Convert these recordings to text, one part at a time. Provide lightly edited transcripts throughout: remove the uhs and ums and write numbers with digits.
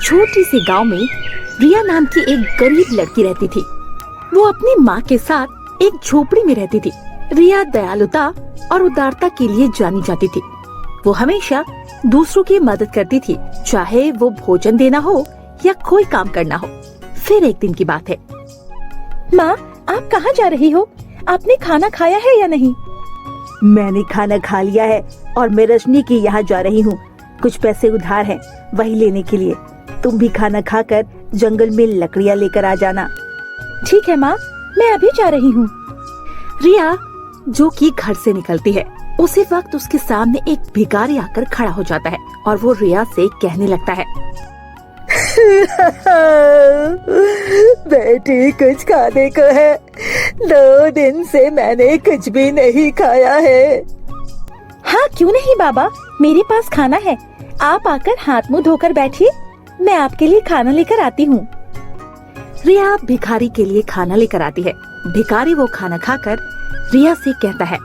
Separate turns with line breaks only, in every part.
छोटी सी गांव में रिया नाम की एक गरीब लड़की रहती थी। वो अपनी माँ के साथ एक झोपड़ी में रहती थी। रिया दयालुता और उदारता के लिए जानी जाती थी। वो हमेशा दूसरों की मदद करती थी, चाहे वो भोजन देना हो या कोई काम करना हो। फिर एक दिन की बात है।
माँ, आप कहाँ जा रही हो? आपने खाना खाया है या नहीं?
मैंने खाना खा लिया है और मैं रजनी के यहाँ जा रही हूँ। कुछ पैसे उधार हैं, वही लेने के लिए। तुम भी खाना खाकर जंगल में लकड़ियाँ लेकर आ जाना।
ठीक है माँ, मैं अभी जा रही हूँ।
रिया जो कि घर से निकलती है, उसी वक्त उसके सामने एक भिखारी आकर खड़ा हो जाता है और वो रिया से कहने लगता है,
बेटी कुछ खाने को है? 2 दिन से मैंने कुछ भी नहीं खाया है।
हाँ क्यों नहीं बाबा, मेरे पास खाना है। आप आकर हाथ मुंह धोकर बैठिए, मैं आपके लिए खाना लेकर आती हूँ।
रिया भिखारी के लिए खाना लेकर आती है। भिखारी वो खाना खाकर रिया से कहता है,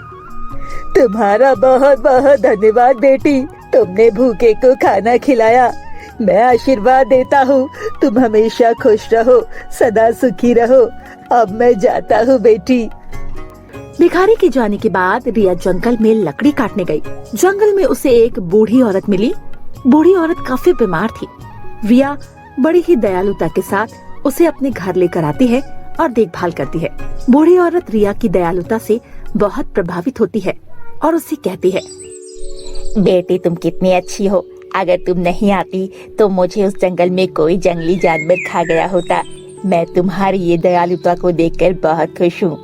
तुम्हारा बहुत बहुत धन्यवाद बेटी, तुमने भूखे को खाना खिलाया। मैं आशीर्वाद देता हूँ, तुम हमेशा खुश रहो, सदा सुखी रहो। अब मैं जाता हूँ बेटी।
भिखारी के जाने के बाद रिया जंगल में लकड़ी काटने गई। जंगल में उसे एक बूढ़ी औरत मिली। बूढ़ी औरत काफी बीमार थी। रिया बड़ी ही दयालुता के साथ उसे अपने घर लेकर आती है और देखभाल करती है। बूढ़ी औरत रिया की दयालुता से बहुत प्रभावित होती है और उससे कहती है,
बेटी तुम कितनी अच्छी हो। अगर तुम नहीं आती तो मुझे उस जंगल में कोई जंगली जानवर खा गया होता। मैं तुम्हारी ये दयालुता को देखकर बहुत खुश हूँ।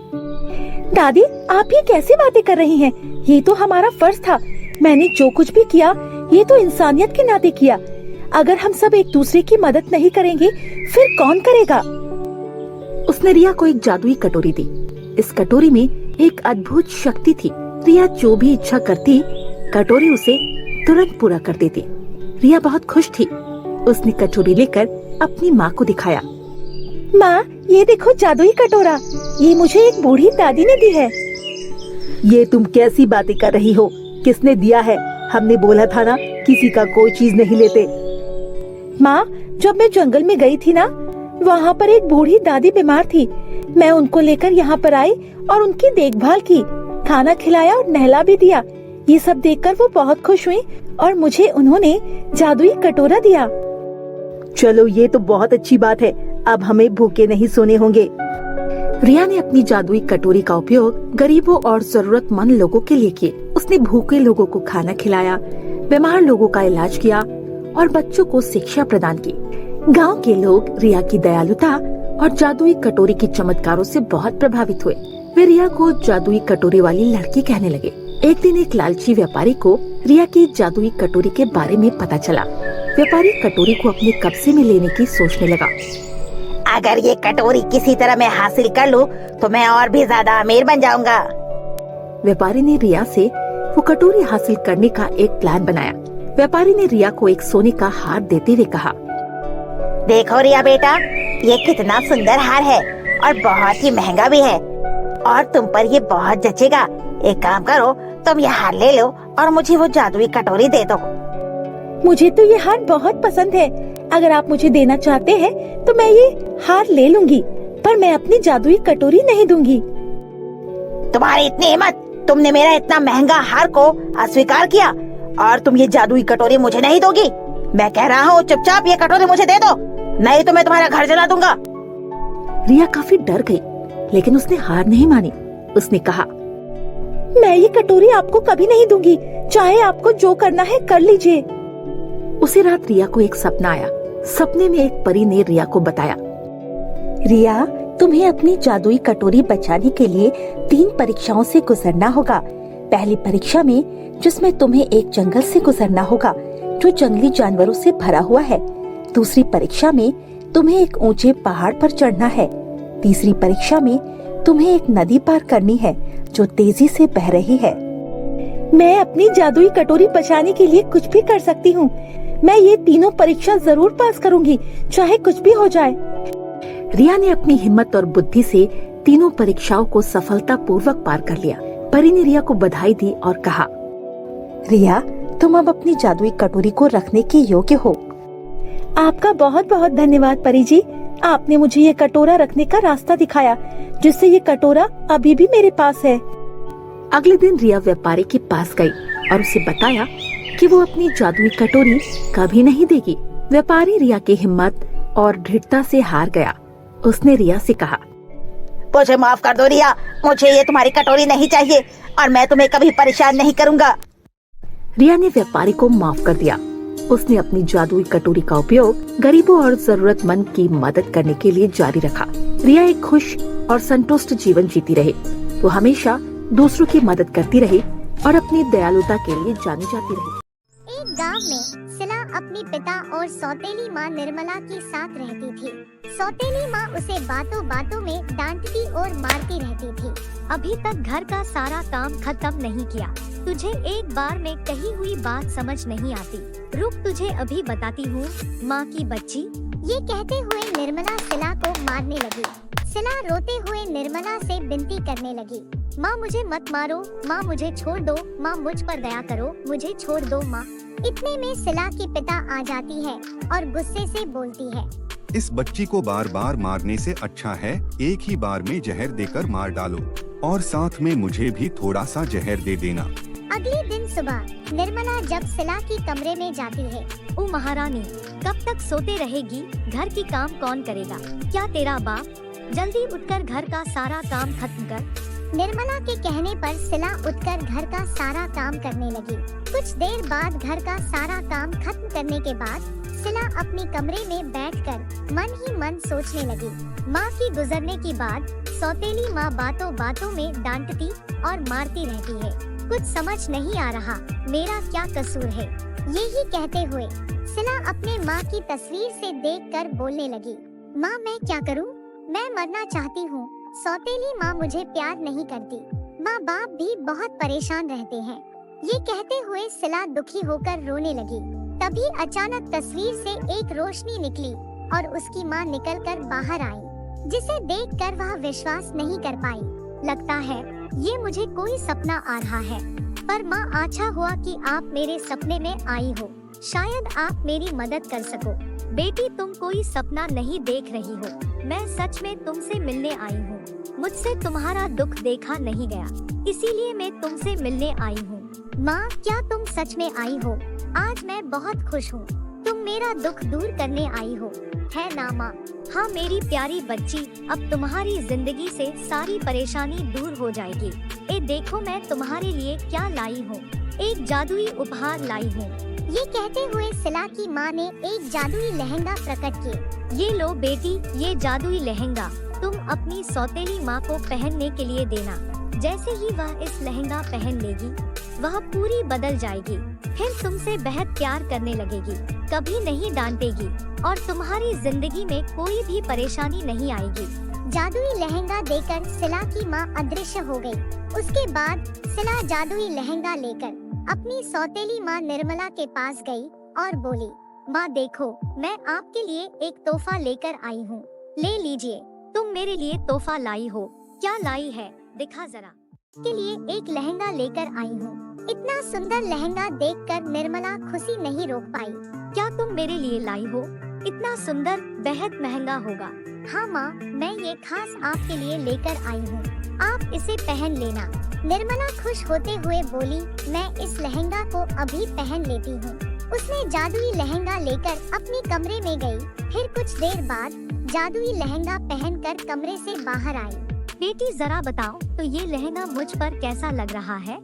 दादी, आप ये कैसी बातें कर रही हैं? ये तो हमारा फर्ज था। मैंने जो कुछ भी किया, ये तो इंसानियत के नाते किया। अगर हम सब एक दूसरे की मदद नहीं करेंगे, फिर कौन करेगा?
उसने रिया को एक जादुई कटोरी दी। इस कटोरी में एक अद्भुत शक्ति थी। रिया जो भी इच्छा करती, कटोरी उसे तुरंत पूरा कर देती। रिया बहुत खुश थी। उसने कटोरी लेकर अपनी माँ को दिखाया।
माँ, ये देखो जादुई कटोरा, ये मुझे एक बूढ़ी दादी ने दी है।
ये तुम कैसी बातें कर रही हो? किसने दिया है? हमने बोला था ना, किसी का कोई चीज नहीं लेते।
माँ, जब मैं जंगल में गई थी ना, वहाँ पर एक बूढ़ी दादी बीमार थी। मैं उनको लेकर यहाँ पर आई और उनकी देखभाल की, खाना खिलाया और नहला भी दिया। ये सब देखकर वो बहुत खुश हुई और मुझे उन्होंने जादुई कटोरा दिया।
चलो ये तो बहुत अच्छी बात है। अब हमें भूखे नहीं सोने होंगे।
रिया ने अपनी जादुई कटोरी का उपयोग गरीबों और जरूरतमंद लोगों के लिए किए। उसने भूखे लोगों को खाना खिलाया, बीमार लोगों का इलाज किया और बच्चों को शिक्षा प्रदान की। गांव के लोग रिया की दयालुता और जादुई कटोरी के चमत्कारों से बहुत प्रभावित हुए। वे रिया को जादुई कटोरी वाली लड़की कहने लगे। एक दिन एक लालची व्यापारी को रिया की जादुई कटोरी के बारे में पता चला। व्यापारी कटोरी को अपने कब्जे में लेने की सोचने लगा।
अगर ये कटोरी किसी तरह मैं हासिल कर लूं, तो मैं और भी ज्यादा अमीर बन जाऊंगा।
व्यापारी ने रिया से वो कटोरी हासिल करने का एक प्लान बनाया। व्यापारी ने रिया को एक सोने का हार देते हुए कहा,
देखो रिया बेटा, ये कितना सुंदर हार है और बहुत ही महंगा भी है और तुम पर ये बहुत जचेगा। एक काम करो, तुम ये हार ले लो और मुझे वो जादुई कटोरी दे दो।
मुझे तो ये हार बहुत पसंद है। अगर आप मुझे देना चाहते हैं तो मैं ये हार ले लूंगी, पर मैं अपनी जादुई कटोरी नहीं दूंगी।
तुम्हारी इतनी हिम्मत, तुमने मेरा इतना महंगा हार को अस्वीकार किया और तुम ये जादुई कटोरी मुझे नहीं दोगी? मैं कह रहा हूँ चुपचाप ये कटोरी मुझे दे दो, नहीं तो मैं तुम्हारा घर जला दूंगा।
रिया काफी डर गई, लेकिन उसने हार नहीं मानी। उसने कहा,
मैं ये कटोरी आपको कभी नहीं दूंगी, चाहे आपको जो करना है कर लीजिए।
उसी रात रिया को एक सपना आया। सपने में एक परी ने रिया को बताया,
रिया, तुम्हें अपनी जादुई कटोरी बचाने के लिए 3 परीक्षाओं से गुजरना होगा। पहली परीक्षा में जिसमें तुम्हें एक जंगल से गुजरना होगा जो जंगली जानवरों से भरा हुआ है। दूसरी परीक्षा में तुम्हें एक ऊंचे पहाड़ पर चढ़ना है। तीसरी परीक्षा में तुम्हें एक नदी पार करनी है जो तेजी से बह रही है। मैं अपनी जादुई कटोरी बचाने के लिए कुछ भी कर सकती हूँ। मैं ये तीनों परीक्षा जरूर पास करूँगी, चाहे कुछ भी हो जाए।
रिया ने अपनी हिम्मत और बुद्धि से तीनों परीक्षाओं को सफलतापूर्वक पार कर लिया। परी ने रिया को बधाई दी और कहा,
रिया, तुम अब अपनी जादुई कटोरी को रखने के योग्य हो। आपका बहुत बहुत धन्यवाद परी जी। आपने मुझे ये कटोरा रखने का रास्ता दिखाया, जिससे ये कटोरा अभी भी मेरे पास है।
अगले दिन रिया व्यापारी के पास गई और उसे बताया कि वो अपनी जादुई कटोरी कभी नहीं देगी। व्यापारी रिया की हिम्मत और दृढ़ता से हार गया। उसने रिया से कहा,
मुझे माफ कर दो रिया, मुझे ये तुम्हारी कटोरी नहीं चाहिए और मैं तुम्हें कभी परेशान नहीं करूँगा।
रिया ने व्यापारी को माफ कर दिया। उसने अपनी जादुई कटोरी का उपयोग गरीबों और जरूरतमंद की मदद करने के लिए जारी रखा। रिया एक खुश और संतुष्ट जीवन जीती रही। वो हमेशा दूसरों की मदद करती रही और अपनी दयालुता के लिए जानी जाती रही।
एक गांव में सिला अपने पिता और सौतेली माँ निर्मला के साथ रहती थी। सौतेली माँ उसे बातों बातों में डांटती और मारती रहती थी।
अभी तक घर का सारा काम खत्म नहीं किया। तुझे एक बार में कही हुई बात समझ नहीं आती। रुक, तुझे अभी बताती हूँ, माँ की बच्ची।
ये कहते हुए निर्मला सिला को मारने लगी। सिला रोते हुए निर्मला से विनती करने लगी, माँ मुझे मत मारो, माँ मुझे छोड़ दो, माँ मुझ पर दया करो, मुझे छोड़ दो माँ। इतने में सिला की पिता आ जाती है और गुस्से से बोलती है,
इस बच्ची को बार बार मारने से अच्छा है एक ही बार में जहर देकर मार डालो और साथ में मुझे भी थोड़ा सा जहर दे देना।
अगले दिन सुबह निर्मला जब सिला की कमरे में जाती है,
ओ महारानी, कब तक सोते रहेगी? घर की काम कौन करेगा? क्या तेरा बाप? जल्दी उठकर घर का सारा काम खत्म कर।
निर्मला के कहने पर सिला उठकर घर का सारा काम करने लगी। कुछ देर बाद घर का सारा काम खत्म करने के बाद सिला अपने कमरे में बैठकर मन ही मन सोचने लगी। माँ की गुजरने के बाद सौतेली माँ बातों बातों में डांटती और मारती रहती है। कुछ समझ नहीं आ रहा, मेरा क्या कसूर है? यही कहते हुए सिला अपने माँ की तस्वीर से देखकर बोलने लगी, माँ मैं क्या करूँ? मैं मरना चाहती हूँ। सौतेली माँ मुझे प्यार नहीं करती। माँ बाप भी बहुत परेशान रहते हैं। ये कहते हुए सिला दुखी होकर रोने लगी। तभी अचानक तस्वीर से एक रोशनी निकली और उसकी माँ निकलकर बाहर आई, जिसे देखकर वह विश्वास नहीं कर पाई। लगता है ये मुझे कोई सपना आ रहा है। पर माँ, अच्छा हुआ कि आप मेरे सपने में आई हो। शायद आप मेरी मदद कर सको।
बेटी, तुम कोई सपना नहीं देख रही हो, मैं सच में तुमसे मिलने आई हूँ। मुझसे तुम्हारा दुख देखा नहीं गया, इसीलिए मैं तुमसे मिलने आई हूँ।
माँ, क्या तुम सच में आई हो? आज मैं बहुत खुश हूँ। तुम मेरा दुख दूर करने आई हो, है ना माँ?
हाँ मेरी प्यारी बच्ची, अब तुम्हारी जिंदगी से सारी परेशानी दूर हो जाएगी। ए देखो, मैं तुम्हारे लिए क्या लाई हूँ, एक जादुई उपहार लाई हूँ।
ये कहते हुए सिला की माँ ने एक जादुई लहंगा प्रकट किए।
ये लो बेटी, ये जादुई लहंगा तुम अपनी सौतेली माँ को पहनने के लिए देना। जैसे ही वह इस लहंगा पहन लेगी, वह पूरी बदल जाएगी। फिर तुमसे बेहद प्यार करने लगेगी, कभी नहीं डांटेगी और तुम्हारी जिंदगी में कोई भी परेशानी नहीं आएगी।
जादुई लहंगा देकर सिला की माँ अदृश्य हो गई। उसके बाद सिला जादुई लहंगा लेकर अपनी सौतेली माँ निर्मला के पास गई और बोली, माँ देखो, मैं आपके लिए एक तोहफा लेकर आई हूँ। ले लीजिए।
तुम मेरे लिए तोहफा लाई हो? क्या लाई है, दिखा जरा।
के लिए एक लहंगा लेकर आई हूँ। इतना सुंदर लहंगा देखकर निर्मला खुशी नहीं रोक पाई।
क्या तुम मेरे लिए लाई हो? इतना सुंदर, बेहद महंगा होगा।
हाँ माँ, मैं ये खास आपके लिए लेकर आई हूँ, आप इसे पहन लेना। निर्मला खुश होते हुए बोली, मैं इस लहंगा को अभी पहन लेती हूँ। उसने जादुई लहंगा लेकर अपने कमरे में गई। फिर कुछ देर बाद जादुई लहंगा पहनकर कमरे से बाहर आई।
बेटी जरा बताओ तो ये लहंगा मुझ पर कैसा लग रहा है?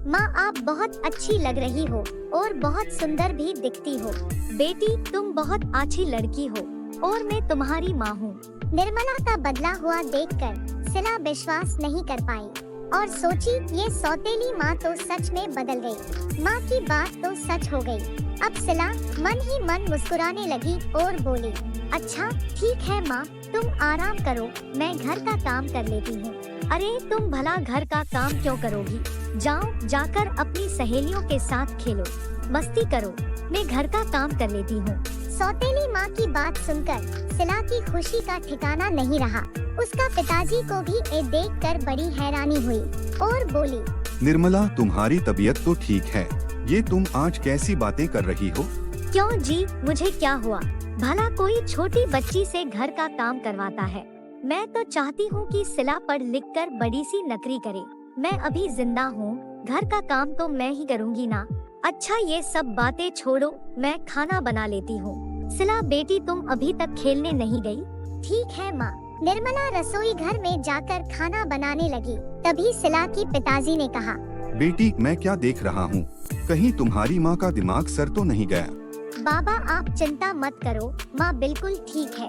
माँ, आप बहुत अच्छी लग रही हो और बहुत सुंदर भी दिखती हो।
बेटी, तुम बहुत अच्छी लड़की हो और मैं तुम्हारी माँ हूँ।
निर्मला का बदला हुआ देखकर सिला विश्वास नहीं कर पाई और सोची, ये सौतेली माँ तो सच में बदल गई। माँ की बात तो सच हो गई। अब सिला मन ही मन मुस्कुराने लगी और बोली, अच्छा ठीक है माँ, तुम आराम करो, मैं घर का काम कर लेती हूँ।
अरे तुम भला घर का काम क्यों करोगी? जाओ, जाकर अपनी सहेलियों के साथ खेलो, मस्ती करो, मैं घर का काम कर लेती हूँ।
सौतेली माँ की बात सुनकर सिला की खुशी का ठिकाना नहीं रहा। उसका पिताजी को भी ये देखकर बड़ी हैरानी हुई और बोली,
निर्मला, तुम्हारी तबीयत तो ठीक है, ये तुम आज कैसी बातें कर रही हो?
क्यों जी, मुझे क्या हुआ? भला कोई छोटी बच्ची से घर का काम करवाता है? मैं तो चाहती हूँ कि सिला पढ़ लिख कर बड़ी सी नौकरी करे। मैं अभी जिंदा हूँ, घर का काम तो मैं ही करूँगी ना। अच्छा ये सब बातें छोड़ो, मैं खाना बना लेती हूँ। सिला बेटी, तुम अभी तक खेलने नहीं गई?
ठीक है माँ। निर्मला रसोई घर में जाकर खाना बनाने लगी। तभी सिला की पिताजी ने कहा,
बेटी मैं क्या देख रहा हूँ, कहीं तुम्हारी माँ का दिमाग सर तो नहीं गया?
बाबा आप चिंता मत करो, माँ बिल्कुल ठीक है।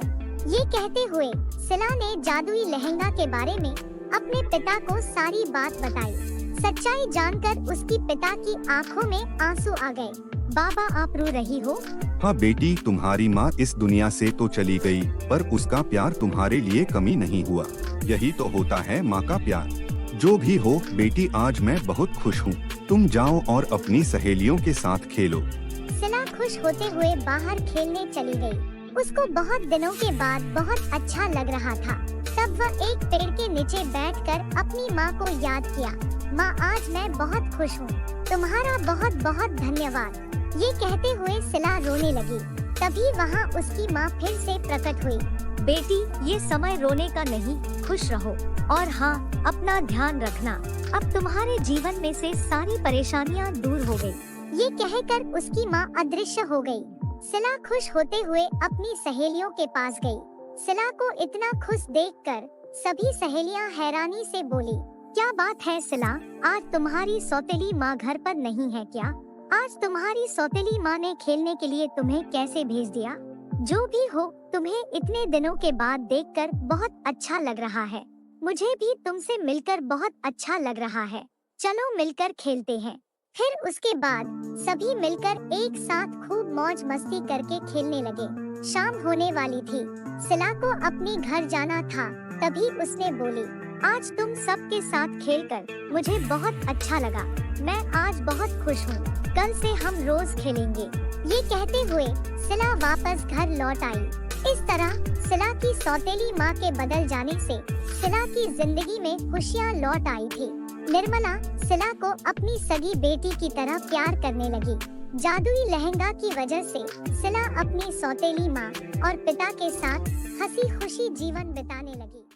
ये कहते हुए सिला ने जादुई लहंगा के बारे में अपने पिता को सारी बात बताई। सच्चाई जानकर उसकी पिता की आंखों में आंसू आ गए। बाबा आप रो रही हो?
हाँ बेटी, तुम्हारी माँ इस दुनिया से तो चली गई, पर उसका प्यार तुम्हारे लिए कमी नहीं हुआ। यही तो होता है माँ का प्यार। जो भी हो बेटी, आज मैं बहुत खुश हूँ। तुम जाओ और अपनी सहेलियों के साथ खेलो।
सिला खुश होते हुए बाहर खेलने चली गई। उसको बहुत दिनों के बाद बहुत अच्छा लग रहा था। तब वह एक पेड़ के नीचे बैठकर अपनी माँ को याद किया। माँ आज मैं बहुत खुश हूँ, तुम्हारा बहुत बहुत धन्यवाद। ये कहते हुए सिला रोने लगी। तभी वहाँ उसकी माँ फिर से प्रकट हुई।
बेटी ये समय रोने का नहीं, खुश रहो। और हाँ, अपना ध्यान रखना। अब तुम्हारे जीवन में से सारी परेशानियाँ दूर हो गई।
ये कहकर उसकी माँ अदृश्य हो गई। सिला खुश होते हुए अपनी सहेलियों के पास गई। सिला को इतना खुश देखकर सभी सहेलियाँ हैरानी से बोली, क्या बात है सिला, आज तुम्हारी सौतेली माँ घर पर नहीं है क्या? आज तुम्हारी सौतेली माँ ने खेलने के लिए तुम्हें कैसे भेज दिया? जो भी हो, तुम्हें इतने दिनों के बाद देखकर बहुत अच्छा लग रहा है। मुझे भी तुमसे मिलकर बहुत अच्छा लग रहा है। चलो मिलकर खेलते हैं। फिर उसके बाद सभी मिलकर एक साथ खूब मौज मस्ती करके खेलने लगे। शाम होने वाली थी। सिला को अपने घर जाना था। तभी उसने बोली, आज तुम सबके साथ खेलकर मुझे बहुत अच्छा लगा। मैं आज बहुत खुश हूँ। कल से हम रोज खेलेंगे। ये कहते हुए सिला वापस घर लौट आई। इस तरह सिला की सौतेली माँ के बदल जाने से सिला की जिंदगी में खुशियाँ लौट आई थी। निर्मला सिला को अपनी सगी बेटी की तरह प्यार करने लगी। जादुई लहंगा की वजह से सिला अपनी सौतेली माँ और पिता के साथ हंसी खुशी जीवन बिताने लगी।